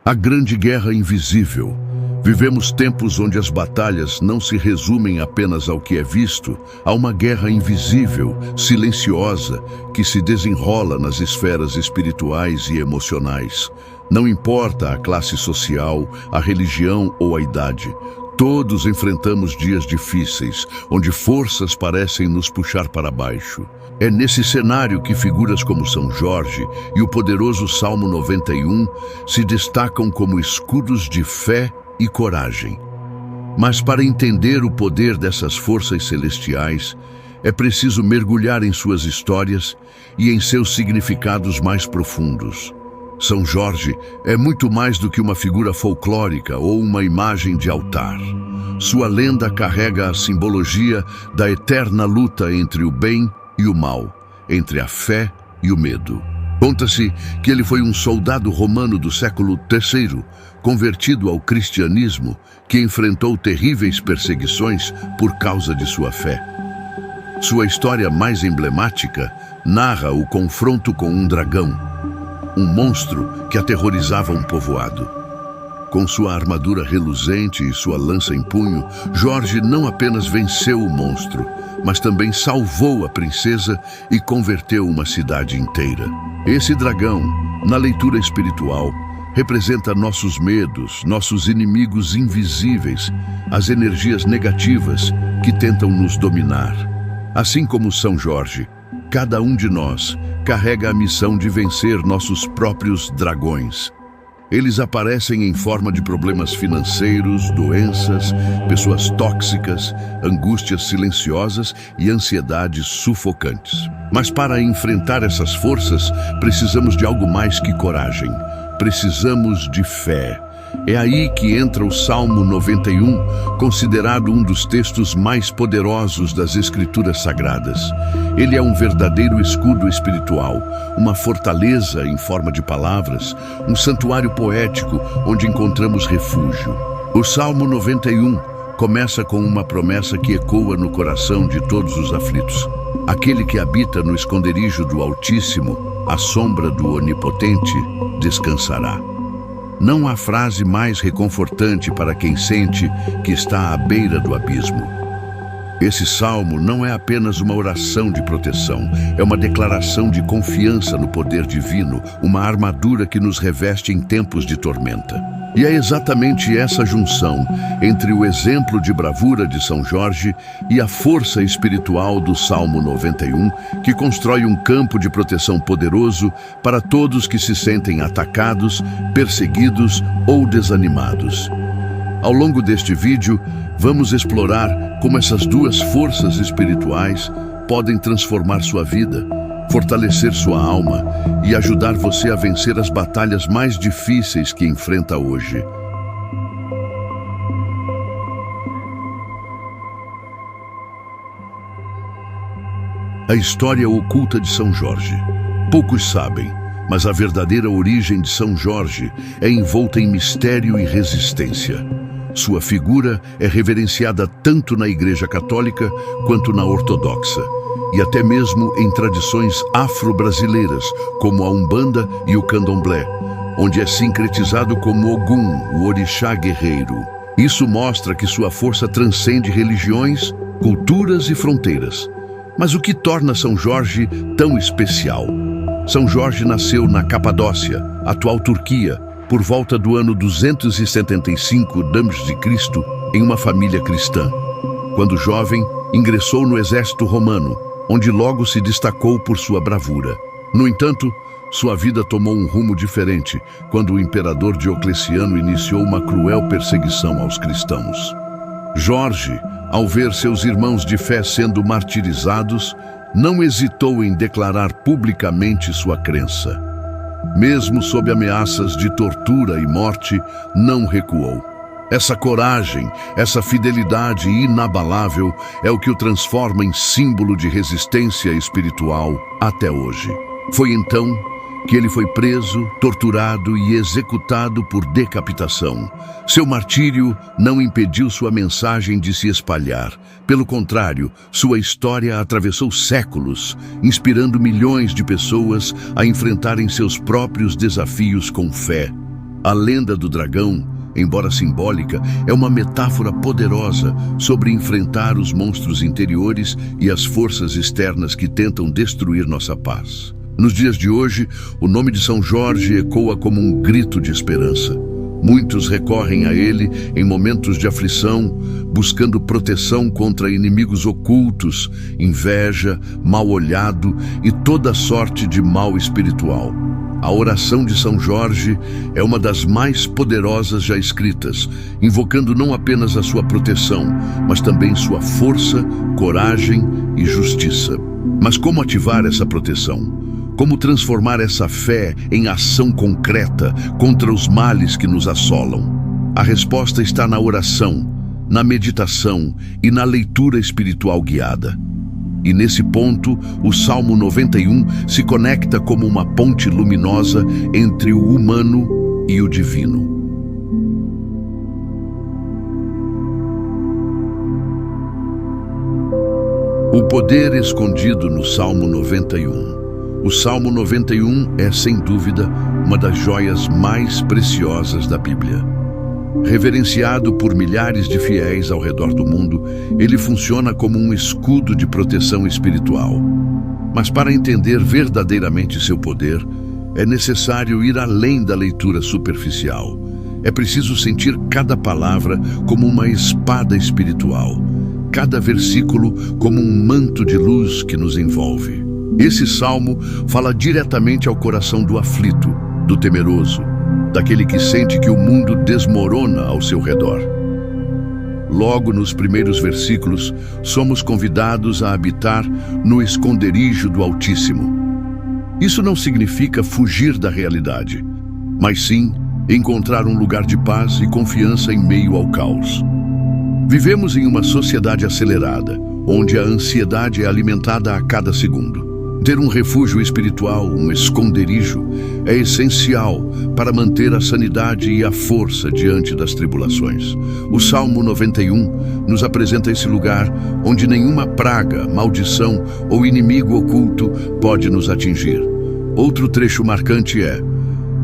A Grande Guerra Invisível. Vivemos tempos onde as batalhas não se resumem apenas ao que é visto. Há uma guerra invisível, silenciosa, que se desenrola nas esferas espirituais e emocionais. Não importa a classe social, a religião ou a idade. Todos enfrentamos dias difíceis, onde forças parecem nos puxar para baixo. É nesse cenário que figuras como São Jorge e o poderoso Salmo 91 se destacam como escudos de fé e coragem. Mas para entender o poder dessas forças celestiais, é preciso mergulhar em suas histórias e em seus significados mais profundos. São Jorge é muito mais do que uma figura folclórica ou uma imagem de altar. Sua lenda carrega a simbologia da eterna luta entre o bem e o mal, entre a fé e o medo. Conta-se que ele foi um soldado romano do século III, convertido ao cristianismo, que enfrentou terríveis perseguições por causa de sua fé. Sua história mais emblemática narra o confronto com um dragão, um monstro que aterrorizava um povoado. Com sua armadura reluzente e sua lança em punho, Jorge não apenas venceu o monstro, mas também salvou a princesa e converteu uma cidade inteira. Esse dragão, na leitura espiritual, representa nossos medos, nossos inimigos invisíveis, as energias negativas que tentam nos dominar. Assim como São Jorge, cada um de nós carrega a missão de vencer nossos próprios dragões. Eles aparecem em forma de problemas financeiros, doenças, pessoas tóxicas, angústias silenciosas e ansiedades sufocantes. Mas para enfrentar essas forças, precisamos de algo mais que coragem. Precisamos de fé. É aí que entra o Salmo 91, considerado um dos textos mais poderosos das Escrituras Sagradas. Ele é um verdadeiro escudo espiritual, uma fortaleza em forma de palavras, um santuário poético onde encontramos refúgio. O Salmo 91 começa com uma promessa que ecoa no coração de todos os aflitos. Aquele que habita no esconderijo do Altíssimo, à sombra do Onipotente, descansará. Não há frase mais reconfortante para quem sente que está à beira do abismo. Esse salmo não é apenas uma oração de proteção, é uma declaração de confiança no poder divino, uma armadura que nos reveste em tempos de tormenta. E é exatamente essa junção entre o exemplo de bravura de São Jorge e a força espiritual do Salmo 91 que constrói um campo de proteção poderoso para todos que se sentem atacados, perseguidos ou desanimados. Ao longo deste vídeo, vamos explorar como essas duas forças espirituais podem transformar sua vida, fortalecer sua alma e ajudar você a vencer as batalhas mais difíceis que enfrenta hoje. A história oculta de São Jorge. Poucos sabem, mas a verdadeira origem de São Jorge é envolta em mistério e resistência. Sua figura é reverenciada tanto na Igreja Católica quanto na Ortodoxa, e até mesmo em tradições afro-brasileiras, como a Umbanda e o Candomblé, onde é sincretizado como Ogum, o orixá guerreiro. Isso mostra que sua força transcende religiões, culturas e fronteiras. Mas o que torna São Jorge tão especial? São Jorge nasceu na Capadócia, atual Turquia, por volta do ano 275 d.C., em uma família cristã. Quando jovem, ingressou no exército romano, onde logo se destacou por sua bravura. No entanto, sua vida tomou um rumo diferente quando o imperador Diocleciano iniciou uma cruel perseguição aos cristãos. Jorge, ao ver seus irmãos de fé sendo martirizados, não hesitou em declarar publicamente sua crença. Mesmo sob ameaças de tortura e morte, não recuou. Essa coragem, essa fidelidade inabalável é o que o transforma em símbolo de resistência espiritual até hoje. Foi então que ele foi preso, torturado e executado por decapitação. Seu martírio não impediu sua mensagem de se espalhar. Pelo contrário, sua história atravessou séculos, inspirando milhões de pessoas a enfrentarem seus próprios desafios com fé. A lenda do dragão, embora simbólica, é uma metáfora poderosa sobre enfrentar os monstros interiores e as forças externas que tentam destruir nossa paz. Nos dias de hoje, o nome de São Jorge ecoa como um grito de esperança. Muitos recorrem a ele em momentos de aflição, buscando proteção contra inimigos ocultos, inveja, mal-olhado e toda sorte de mal espiritual. A oração de São Jorge é uma das mais poderosas já escritas, invocando não apenas a sua proteção, mas também sua força, coragem e justiça. Mas como ativar essa proteção? Como transformar essa fé em ação concreta contra os males que nos assolam? A resposta está na oração, na meditação e na leitura espiritual guiada. E nesse ponto, o Salmo 91 se conecta como uma ponte luminosa entre o humano e o divino. O poder escondido no Salmo 91. O Salmo 91 é, sem dúvida, uma das joias mais preciosas da Bíblia. Reverenciado por milhares de fiéis ao redor do mundo, ele funciona como um escudo de proteção espiritual. Mas para entender verdadeiramente seu poder, é necessário ir além da leitura superficial. É preciso sentir cada palavra como uma espada espiritual, cada versículo como um manto de luz que nos envolve. Esse salmo fala diretamente ao coração do aflito, do temeroso, daquele que sente que o mundo desmorona ao seu redor. Logo nos primeiros versículos, somos convidados a habitar no esconderijo do Altíssimo. Isso não significa fugir da realidade, mas sim encontrar um lugar de paz e confiança em meio ao caos. Vivemos em uma sociedade acelerada, onde a ansiedade é alimentada a cada segundo. Ter um refúgio espiritual, um esconderijo, é essencial para manter a sanidade e a força diante das tribulações. O Salmo 91 nos apresenta esse lugar onde nenhuma praga, maldição ou inimigo oculto pode nos atingir. Outro trecho marcante é: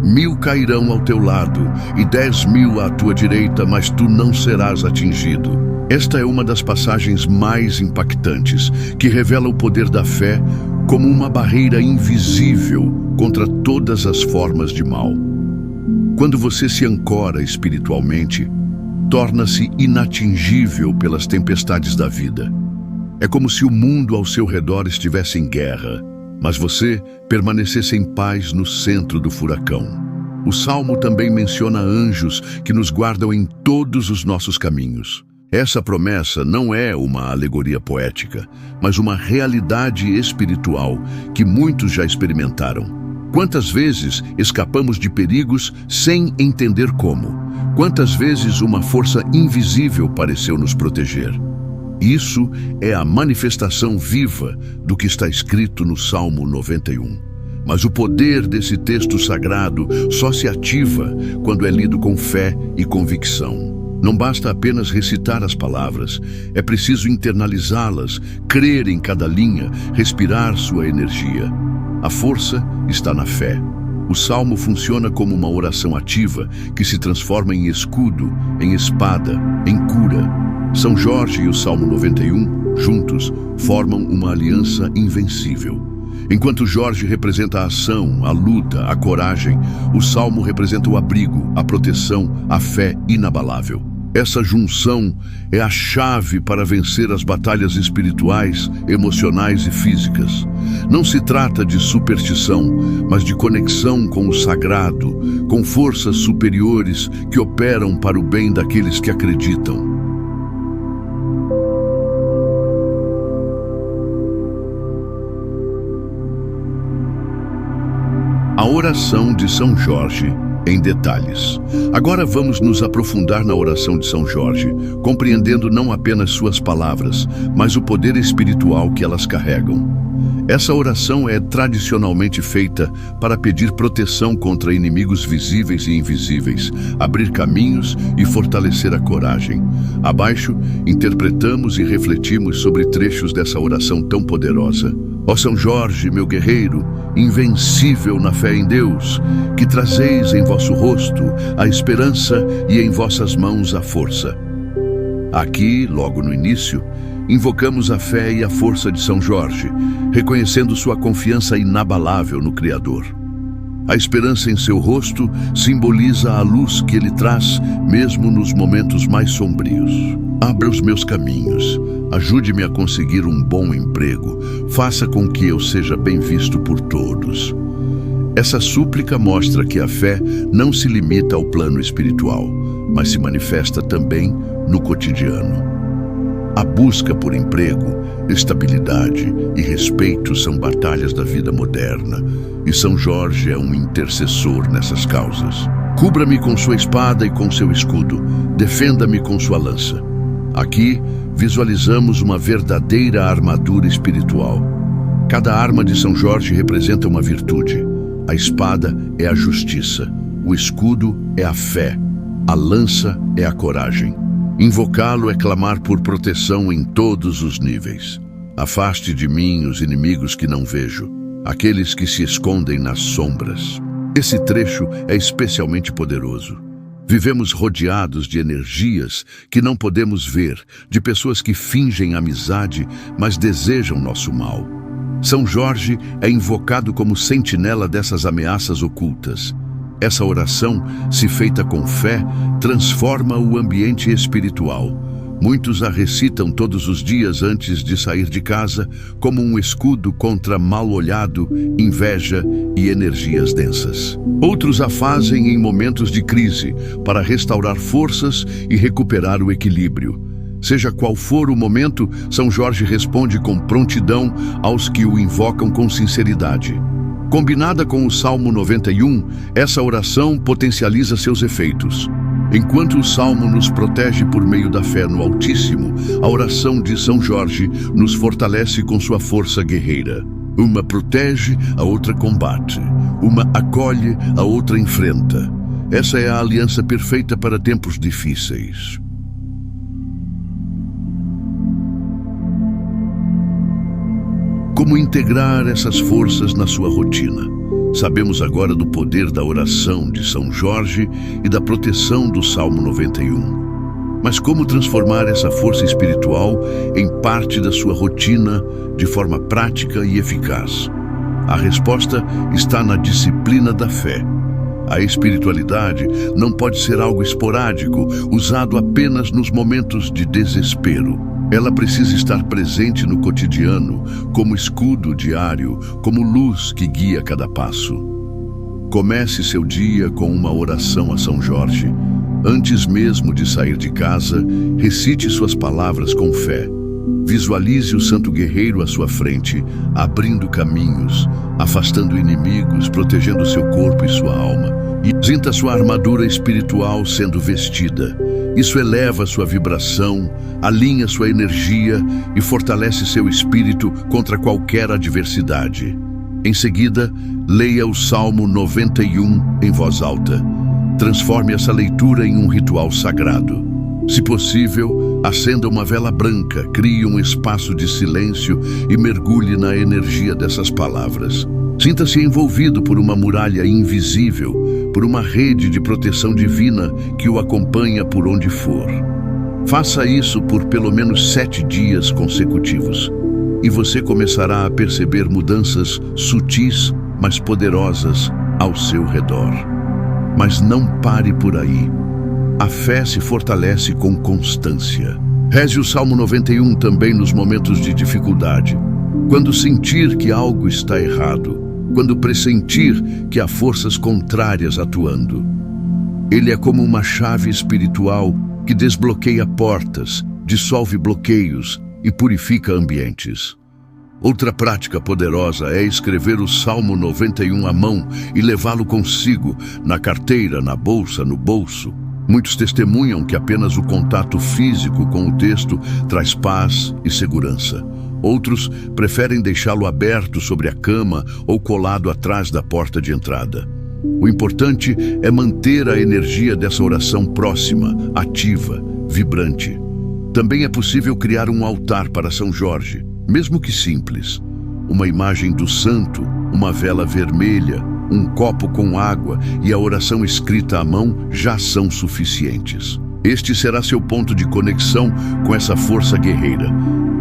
1000 cairão ao teu lado e 10.000 à tua direita, mas tu não serás atingido. Esta é uma das passagens mais impactantes, que revela o poder da fé como uma barreira invisível contra todas as formas de mal. Quando você se ancora espiritualmente, torna-se inatingível pelas tempestades da vida. É como se o mundo ao seu redor estivesse em guerra, mas você permanecesse em paz no centro do furacão. O Salmo também menciona anjos que nos guardam em todos os nossos caminhos. Essa promessa não é uma alegoria poética, mas uma realidade espiritual que muitos já experimentaram. Quantas vezes escapamos de perigos sem entender como? Quantas vezes uma força invisível pareceu nos proteger? Isso é a manifestação viva do que está escrito no Salmo 91. Mas o poder desse texto sagrado só se ativa quando é lido com fé e convicção. Não basta apenas recitar as palavras, é preciso internalizá-las, crer em cada linha, respirar sua energia. A força está na fé. O Salmo funciona como uma oração ativa que se transforma em escudo, em espada, em cura. São Jorge e o Salmo 91, juntos, formam uma aliança invencível. Enquanto Jorge representa a ação, a luta, a coragem, o Salmo representa o abrigo, a proteção, a fé inabalável. Essa junção é a chave para vencer as batalhas espirituais, emocionais e físicas. Não se trata de superstição, mas de conexão com o sagrado, com forças superiores que operam para o bem daqueles que acreditam. A oração de São Jorge em detalhes. Agora vamos nos aprofundar na oração de São Jorge, compreendendo não apenas suas palavras, mas o poder espiritual que elas carregam. Essa oração é tradicionalmente feita para pedir proteção contra inimigos visíveis e invisíveis, abrir caminhos e fortalecer a coragem. Abaixo, interpretamos e refletimos sobre trechos dessa oração tão poderosa. Ó São Jorge, meu guerreiro, invencível na fé em Deus, que trazeis em vosso rosto a esperança e em vossas mãos a força. Aqui, logo no início, invocamos a fé e a força de São Jorge, reconhecendo sua confiança inabalável no Criador. A esperança em seu rosto simboliza a luz que ele traz, mesmo nos momentos mais sombrios. Abra os meus caminhos, ajude-me a conseguir um bom emprego, faça com que eu seja bem visto por todos. Essa súplica mostra que a fé não se limita ao plano espiritual, mas se manifesta também no cotidiano. A busca por emprego, estabilidade e respeito são batalhas da vida moderna, e São Jorge é um intercessor nessas causas. Cubra-me com sua espada e com seu escudo, defenda-me com sua lança. Aqui, visualizamos uma verdadeira armadura espiritual. Cada arma de São Jorge representa uma virtude. A espada é a justiça, o escudo é a fé, a lança é a coragem. Invocá-lo é clamar por proteção em todos os níveis. Afaste de mim os inimigos que não vejo, aqueles que se escondem nas sombras. Esse trecho é especialmente poderoso. Vivemos rodeados de energias que não podemos ver, de pessoas que fingem amizade, mas desejam nosso mal. São Jorge é invocado como sentinela dessas ameaças ocultas. Essa oração, se feita com fé, transforma o ambiente espiritual. Muitos a recitam todos os dias antes de sair de casa, como um escudo contra mal-olhado, inveja e energias densas. Outros a fazem em momentos de crise, para restaurar forças e recuperar o equilíbrio. Seja qual for o momento, São Jorge responde com prontidão aos que o invocam com sinceridade. Combinada com o Salmo 91, essa oração potencializa seus efeitos. Enquanto o Salmo nos protege por meio da fé no Altíssimo, a oração de São Jorge nos fortalece com sua força guerreira. Uma protege, a outra combate. Uma acolhe, a outra enfrenta. Essa é a aliança perfeita para tempos difíceis. Como integrar essas forças na sua rotina? Sabemos agora do poder da oração de São Jorge e da proteção do Salmo 91. Mas como transformar essa força espiritual em parte da sua rotina de forma prática e eficaz? A resposta está na disciplina da fé. A espiritualidade não pode ser algo esporádico, usado apenas nos momentos de desespero. Ela precisa estar presente no cotidiano, como escudo diário, como luz que guia cada passo. Comece seu dia com uma oração a São Jorge. Antes mesmo de sair de casa, recite suas palavras com fé. Visualize o santo guerreiro à sua frente, abrindo caminhos, afastando inimigos, protegendo seu corpo e sua alma. E sinta sua armadura espiritual sendo vestida. Isso eleva sua vibração, alinha sua energia e fortalece seu espírito contra qualquer adversidade. Em seguida, leia o Salmo 91 em voz alta. Transforme essa leitura em um ritual sagrado. Se possível, acenda uma vela branca, crie um espaço de silêncio e mergulhe na energia dessas palavras. Sinta-se envolvido por uma muralha invisível, por uma rede de proteção divina que o acompanha por onde for. Faça isso por pelo menos 7 dias consecutivos, e você começará a perceber mudanças sutis, mas poderosas ao seu redor. Mas não pare por aí. A fé se fortalece com constância. Reze o Salmo 91 também nos momentos de dificuldade. Quando sentir que algo está errado, quando pressentir que há forças contrárias atuando. Ele é como uma chave espiritual que desbloqueia portas, dissolve bloqueios e purifica ambientes. Outra prática poderosa é escrever o Salmo 91 à mão e levá-lo consigo, na carteira, na bolsa, no bolso. Muitos testemunham que apenas o contato físico com o texto traz paz e segurança. Outros preferem deixá-lo aberto sobre a cama ou colado atrás da porta de entrada. O importante é manter a energia dessa oração próxima, ativa, vibrante. Também é possível criar um altar para São Jorge, mesmo que simples. uma imagem do santo, uma vela vermelha, um copo com água e a oração escrita à mão já são suficientes. Este será seu ponto de conexão com essa força guerreira.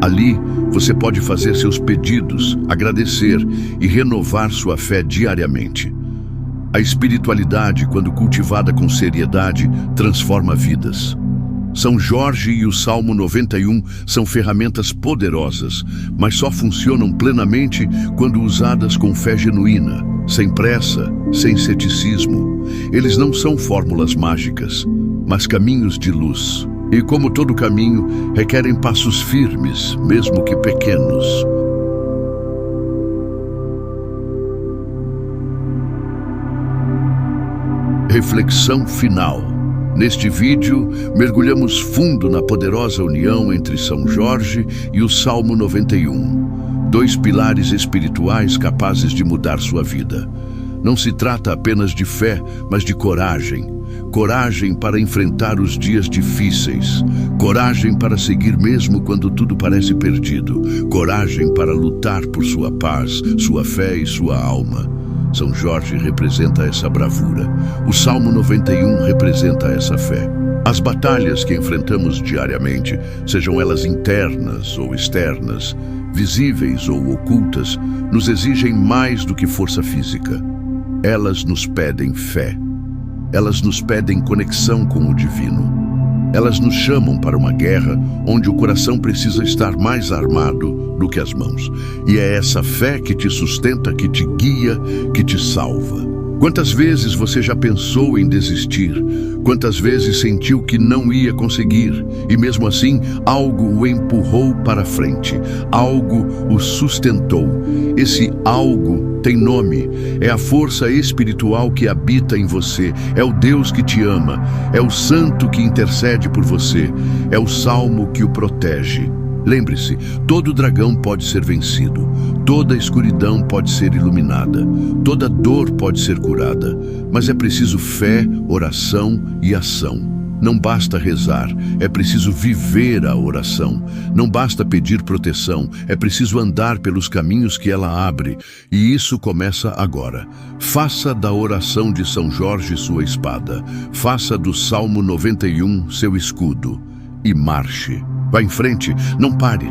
Ali, você pode fazer seus pedidos, agradecer e renovar sua fé diariamente. A espiritualidade, quando cultivada com seriedade, transforma vidas. São Jorge e o Salmo 91 são ferramentas poderosas, mas só funcionam plenamente quando usadas com fé genuína, sem pressa, sem ceticismo. Eles não são fórmulas mágicas, mas caminhos de luz. E como todo caminho, requerem passos firmes, mesmo que pequenos. Reflexão final. Neste vídeo, mergulhamos fundo na poderosa união entre São Jorge e o Salmo 91, dois pilares espirituais capazes de mudar sua vida. Não se trata apenas de fé, mas de coragem. Coragem para enfrentar os dias difíceis. Coragem para seguir mesmo quando tudo parece perdido. Coragem para lutar por sua paz, sua fé e sua alma. São Jorge representa essa bravura. O Salmo 91 representa essa fé. As batalhas que enfrentamos diariamente, sejam elas internas ou externas, visíveis ou ocultas, nos exigem mais do que força física. Elas nos pedem fé. Elas nos pedem conexão com o divino. Elas nos chamam para uma guerra onde o coração precisa estar mais armado do que as mãos. E é essa fé que te sustenta, que te guia, que te salva. Quantas vezes você já pensou em desistir? Quantas vezes sentiu que não ia conseguir? E mesmo assim, algo o empurrou para frente. Algo o sustentou. Esse algo tem nome. É a força espiritual que habita em você. É o Deus que te ama. É o santo que intercede por você. É o salmo que o protege. Lembre-se, todo dragão pode ser vencido, toda escuridão pode ser iluminada, toda dor pode ser curada, mas é preciso fé, oração e ação. Não basta rezar, é preciso viver a oração. Não basta pedir proteção, é preciso andar pelos caminhos que ela abre. E isso começa agora. Faça da oração de São Jorge sua espada. Faça do Salmo 91 seu escudo. E marche. Vá em frente, não pare.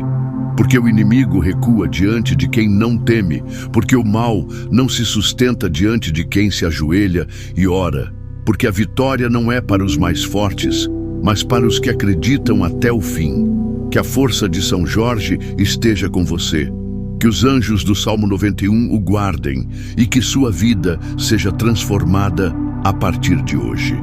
Porque o inimigo recua diante de quem não teme. Porque o mal não se sustenta diante de quem se ajoelha e ora. Porque a vitória não é para os mais fortes, mas para os que acreditam até o fim. Que a força de São Jorge esteja com você. Que os anjos do Salmo 91 o guardem e que sua vida seja transformada a partir de hoje.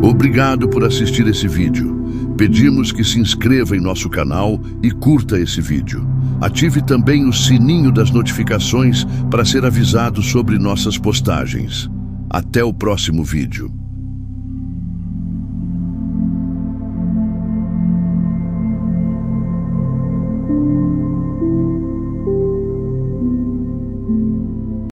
Obrigado por assistir esse vídeo. Pedimos que se inscreva em nosso canal e curta esse vídeo. Ative também o sininho das notificações para ser avisado sobre nossas postagens. Até o próximo vídeo.